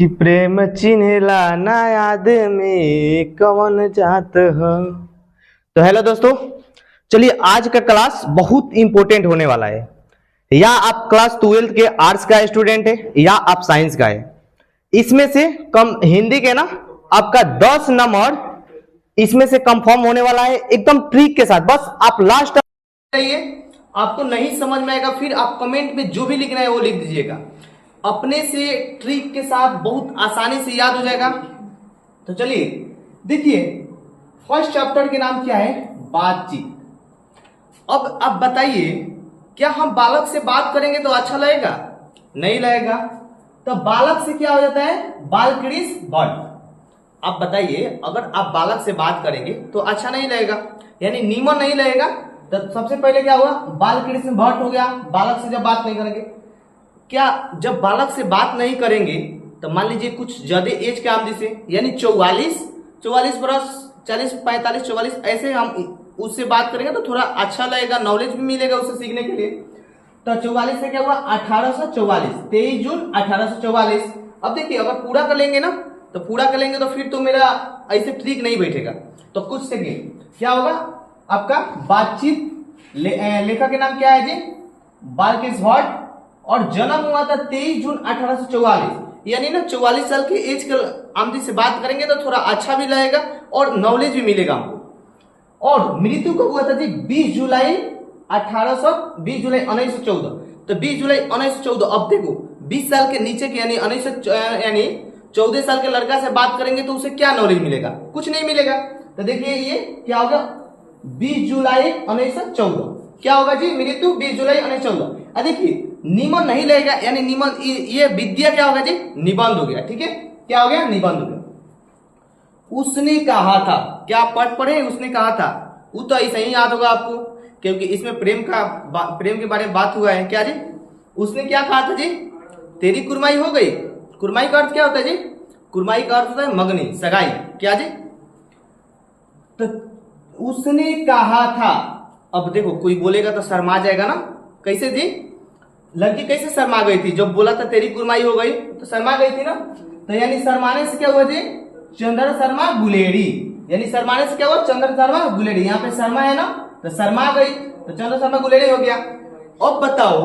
कि प्रेम चिन्हला ना याद में कवन जात हो। तो हेलो दोस्तों, चलिए आज का क्लास बहुत इंपॉर्टेंट होने वाला है। या आप क्लास 12th के आर्ट्स का स्टूडेंट है या आप साइंस का है, इसमें से कम हिंदी के ना आपका 10 नंबर इसमें से कंफर्म होने वाला है एकदम ट्रिक के साथ। बस आप लास्ट आपको नहीं समझ में आएगा फिर आप कमेंट में जो भी लिखना है वो लिख दीजिएगा। अपने से ट्रिक के साथ बहुत आसानी से याद हो जाएगा। तो चलिए देखिए, फर्स्ट चैप्टर के नाम क्या है? बातचीत। अब आप बताइए, क्या हम बालक से बात करेंगे तो अच्छा लगेगा? नहीं लगेगा। तो बालक से क्या हो जाता है? बालकृष भट्ट। आप बताइए, अगर आप बालक से बात करेंगे तो अच्छा नहीं लगेगा, यानी नीमन नहीं लगेगा। तो सबसे पहले क्या हुआ? बालकृष्ण भट्ट हो गया। बालक से जब बात नहीं करेंगे, क्या जब बालक से बात नहीं करेंगे तो मान लीजिए कुछ ज्यादा एज के आमदी से, यानी 44 बरस, 40, 45, 44 ऐसे हम उससे बात करेंगे तो थोड़ा अच्छा लगेगा, नॉलेज भी मिलेगा उससे सीखने के लिए। तो 44 से क्या हुआ? 1844, 23 जून 1844। अब देखिए, अगर पूरा कर लेंगे ना तो पूरा कर लेंगे तो फिर तो मेरा ऐसे ठीक नहीं बैठेगा। तो कुछ सेकेंड क्या होगा आपका? बातचीत। लेखक के नाम क्या है जी? बालकृष्ण भट्ट। और जन्म हुआ था 23 जून 1844, यानी ना 44 साल के एज के आमदी से बात करेंगे तो थोड़ा अच्छा भी लगेगा और नॉलेज भी मिलेगा हमको। और मृत्यु कब हुआ था जी? 20 जुलाई 1914। तो 20 जुलाई 1914। अब देखो 20 साल के नीचे के यानी 14 साल के लड़का से बात करेंगे तो उसे क्या नॉलेज मिलेगा? कुछ नहीं मिलेगा। तो देखिए ये क्या होगा? 20 जुलाई 1914 क्या होगा जी? मृत्यु 20 जुलाई 1914। देखिए निबंध नहीं लगेगा, यानी निबंध, ये विद्या क्या होगा जी? निबंध हो गया। ठीक है, क्या हो गया? निबंध हो गया। उसने कहा था, क्या आप पढ़ पढ़े? उसने कहा था, वो तो ऐसा ही याद होगा आपको क्योंकि इसमें प्रेम के बारे में बात हुआ है। क्या जी? उसने क्या कहा था जी? तेरी कुरमाई हो गई। कुरमाई का अर्थ क्या होता है जी? कुरमाई का अर्थ होता है मंगनी, सगाई। क्या जी? तो उसने कहा था। अब देखो कोई बोलेगा तो शर्मा जाएगा ना। कैसे जी? लड़की कैसे शर्मा गई थी? जब बोला था तेरी कुरमाई हो गई तो शर्मा गई थी ना। तो यानी शर्माने से क्या हुआ जी? चंद्र शर्मा गुलेरी। यानी शर्माने से क्या हुआ? चंद्र शर्मा गुलेरी। यहाँ पे शर्मा है ना, तो शर्मा गई तो चंद्र शर्मा गुलेरी हो गया। अब बताओ,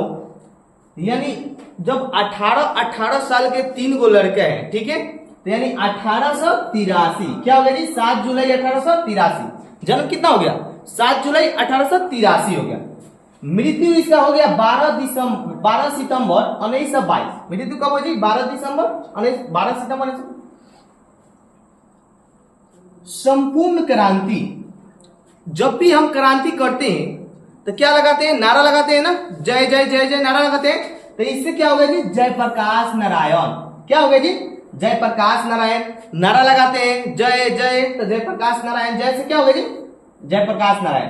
यानी जब 18 साल के 3 गो लड़के हैं, ठीक है, तो यानी 1883 क्या हो गया जी? 7 जुलाई 1883। जन्म कितना हो गया? 7 जुलाई 1883 हो गया। मृत्यु इसका हो गया 12 सितंबर 1922। मृत्यु कब हो जी? 12 सितंबर 1922। संपूर्ण क्रांति। जब भी हम क्रांति करते हैं तो क्या लगाते हैं? नारा लगाते हैं ना, जय जय जय जय नारा लगाते हैं। तो इससे क्या हो गया जी? जयप्रकाश नारायण। क्या हो गया जी? जयप्रकाश नारायण। नारा लगाते हैं जय जय, तो जयप्रकाश नारायण। जय से क्या हो गया जी? जयप्रकाश नारायण।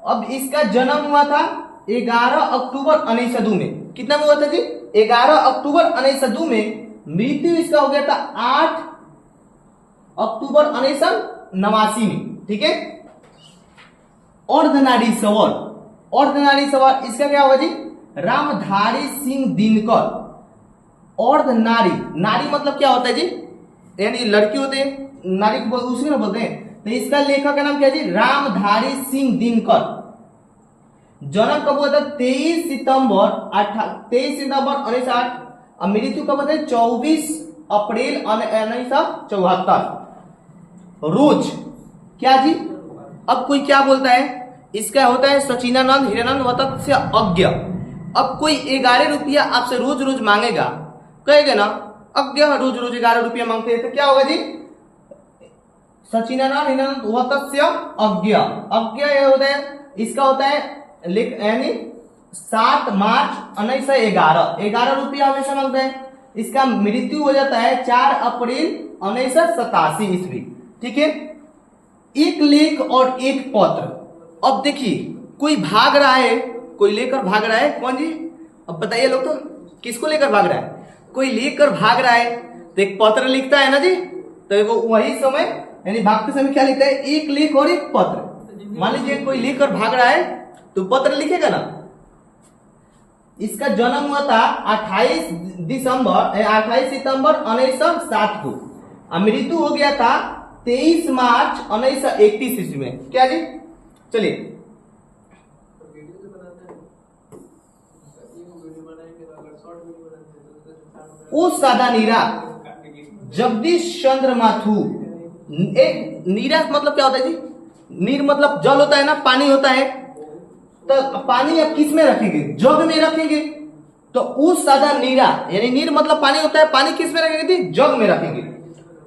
अब इसका जन्म हुआ था 11 अक्टूबर 1902 में। कितना में हुआ था जी? 11 अक्टूबर 1902 में। मृत्यु इसका हो गया था 8 अक्टूबर 1989 में। ठीक है। अर्धनारी सवर इसका क्या होगा जी? रामधारी सिंह दिनकर। अर्धनारी, नारी मतलब क्या होता है जी? यानी लड़की होते हैं, नारी को उसी में बोलते हैं। तो इसका लेखक का नाम क्या है जी? रामधारी सिंह दिनकर। जन्म कब हुआ था? 23 सितंबर 1908। और मृत्यु कब होता है? 24 अप्रैल 1974। रोज क्या जी? अब कोई क्या बोलता है? इसका होता है सचिनानंद हिरानंद वत्स्य अज्ञ। अब कोई 11 रुपया आपसे रोज रोज मांगेगा, कहेगा ना अज्ञ रोज रोज 11 रुपया मांगते हैं, तो क्या होगा जी? सचिनानंद हिरानंद वत्स्य अज्ञ। अज्ञ होता है, इसका होता है यानी 7 मार्च 1911। 11 रुपया हमेशा मांगते हैं। इसका मृत्यु हो जाता है 4 अप्रैल 1987 ईस्वी। ठीक है। एक लेख और एक पत्र। अब देखिए कोई भाग रहा है, कोई लेकर भाग रहा है। कौन जी? अब बताइए लोग, तो किसको लेकर भाग रहा है? कोई लेकर भाग रहा है तो एक पत्र लिखता है ना जी। तो वो वही समय यानी भागते समय क्या लिखता है? एक लेख और एक पत्र। मान लीजिए कोई लेकर भाग रहा है तो पत्र लिखेगा ना। इसका जन्म हुआ था 28 सितंबर 1907 को। मृत्यु हो गया था 23 मार्च 1931 ईस्वी में। क्या जी? चलिए, ओ सादा नीरा जगदीश चंद्र माथुर। एक नीरा मतलब क्या होता है जी? नीर मतलब जल होता है ना, पानी होता है। तो पानी आप किस में रखेंगे? जग में रखेंगे। तो उस सादा नीरा, यानी नीर मतलब पानी होता है, पानी किस में रखेंगे जी? जग में रखेंगे।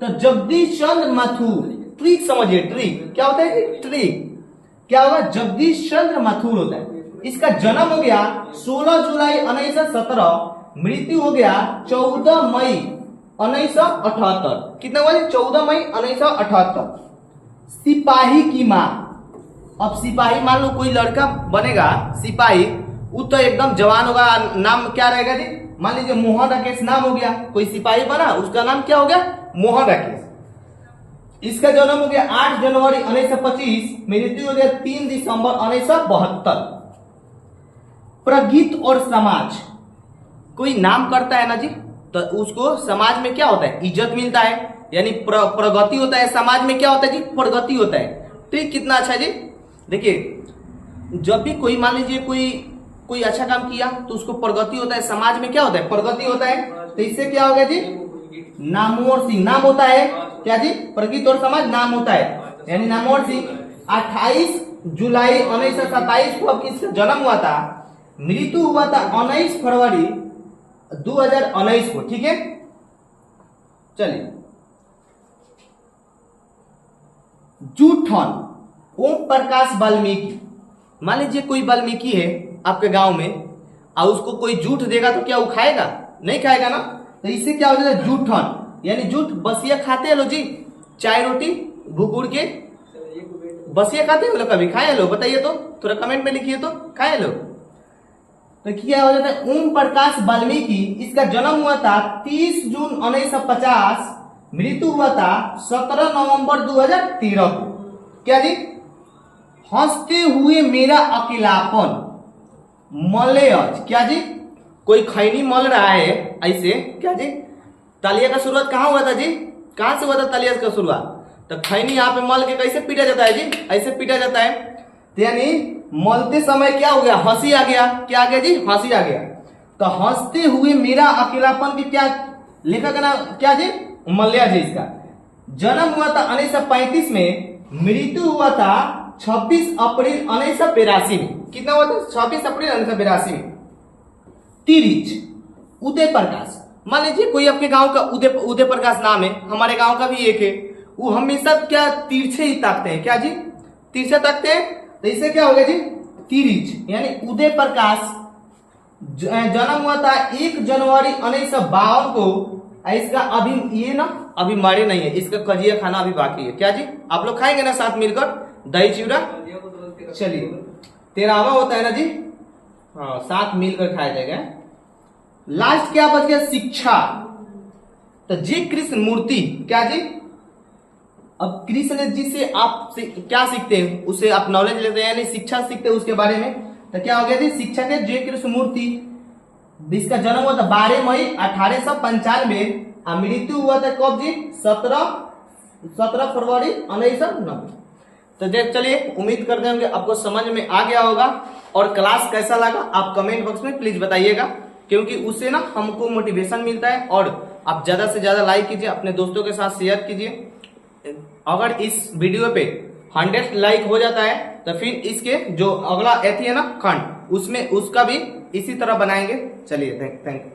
तो जगदीश चंद्र माथुर, ट्रिक समझिए, ट्रिक क्या होता है? ट्रिक क्या होगा? जगदीश चंद्र माथुर होता है। इसका जन्म हो गया 16 जुलाई 1917, मृत्यु हो गया 14 मई 1978। कितना हुआ? 14 मई 1978। सिपाही की मां। अब सिपाही, मान लो कोई लड़का बनेगा सिपाही, वो तो एकदम जवान होगा, नाम क्या रहेगा जी? मान लीजिए मोहन राकेश नाम हो गया, कोई सिपाही बना, उसका नाम क्या हो गया? मोहन राकेश। इसका जन्म हो गया 8 जनवरी 1925, मृत्यु हो गया 3 दिसंबर 1972। प्रगति और समाज, कोई नाम करता है ना जी, तो उसको समाज में क्या होता है? इज्जत मिलता है, यानी प्रगति होता है। समाज में क्या होता है जी? प्रगति होता है। ठीक, कितना अच्छा जी। देखिए, जब भी कोई, मान लीजिए कोई अच्छा काम किया तो उसको प्रगति होता है। समाज में क्या होता है? प्रगति होता है। तो इससे क्या हो गया जी? नामवर सिंह नाम होता है। क्या जी? प्रगति और समाज नाम होता है, यानी नामवर सिंह। 28 जुलाई 1927 को अब किसका जन्म हुआ था? मृत्यु हुआ था 19 फरवरी 2019 को। ठीक है, चलिए। जूठन, ओम प्रकाश वाल्मीकि। मान लीजिए कोई वाल्मीकि है आपके गांव में, और उसको कोई जूठ देगा तो क्या वो खाएगा? नहीं खाएगा ना। तो इससे क्या हो जाता है? जूठन, यानी जूठ। बसिया खाते हैं लो जी, चाय रोटी भूगुड़ के बसिया खाते हैं लोग? कभी खाए लो? बताइए तो, थोड़ा कमेंट में लिखिए तो, खाए लो। तो क्या हो जाता है? ओम प्रकाश वाल्मीकि, इसका जन्म हुआ था 30 जून 1950, मृत्यु हुआ था 17 नवंबर 2013 को। क्या जी? हंसते हुए मेरा अकेलापन, मलयज। क्या जी? कोई खैनी मल रहा है ऐसे। क्या जी? तालिया का शुरुआत कहाँ हुआ था जी? कहां से हुआ था तालिया का शुरुआत? तो खैनी यहाँ पे मल के कैसे पीटा जाता है जी? ऐसे पीटा जाता है। तो यानी मलते समय क्या हो गया? हंसी आ गया। क्या आ गया जी? हंसी आ गया। तो हंसते हुए मेरा अकेलापन की क्या लेखक का नाम? क्या जी? मलया जी। इसका जन्म हुआ था 1935 में, मृत्यु हुआ था 26 अप्रैल 1982 में। कितना हुआ था? 26 अप्रैल 1982 में। तिरिच, उदय प्रकाश। मान लीजिए कोई आपके गांव का उदय प्रकाश नाम है, हमारे गांव का भी एक है। वो हमेशा क्या तिरछे ही ताकते हैं। क्या जी? तिरछे ताकते हैं। तो इससे क्या हो गया जी? तिरिच, यानी उदय प्रकाश। जन्म हुआ था 1 जनवरी 1952 को। इसका अभी ये ना अभी मरे नहीं है, इसका कजिया खाना अभी बाकी है। क्या जी? आप लोग खाएंगे ना साथ मिलकर दही चिवड़ा? चलिए, 13वां होता है ना जी, हाँ, साथ मिलकर खाया जाएगा। लास्ट क्या बच गया? शिक्षा। तो जी कृष्ण मूर्ति। क्या जी? अब कृष्ण जी से आप क्या सीखते हैं? उससे आप नॉलेज लेते हैं, यानी शिक्षा सीखते हैं उसके बारे में। तो क्या हो गया जी? शिक्षक है जय कृष्ण मूर्ति। इसका जन्म हुआ था 12 मई 1895, मृत्यु हुआ था कब जी? 17 फरवरी 1990। तो देख, चलिए, उम्मीद करते हैं कि आपको समझ में आ गया होगा। और क्लास कैसा लगा आप कमेंट बॉक्स में प्लीज बताइएगा, क्योंकि उससे ना हमको मोटिवेशन मिलता है। और आप ज्यादा से ज्यादा लाइक कीजिए, अपने दोस्तों के साथ शेयर कीजिए। अगर इस वीडियो पे 100 लाइक हो जाता है तो फिर इसके जो अगला एथी है ना खंड, उसमें उसका भी इसी तरह बनाएंगे। चलिए, थैंक यू।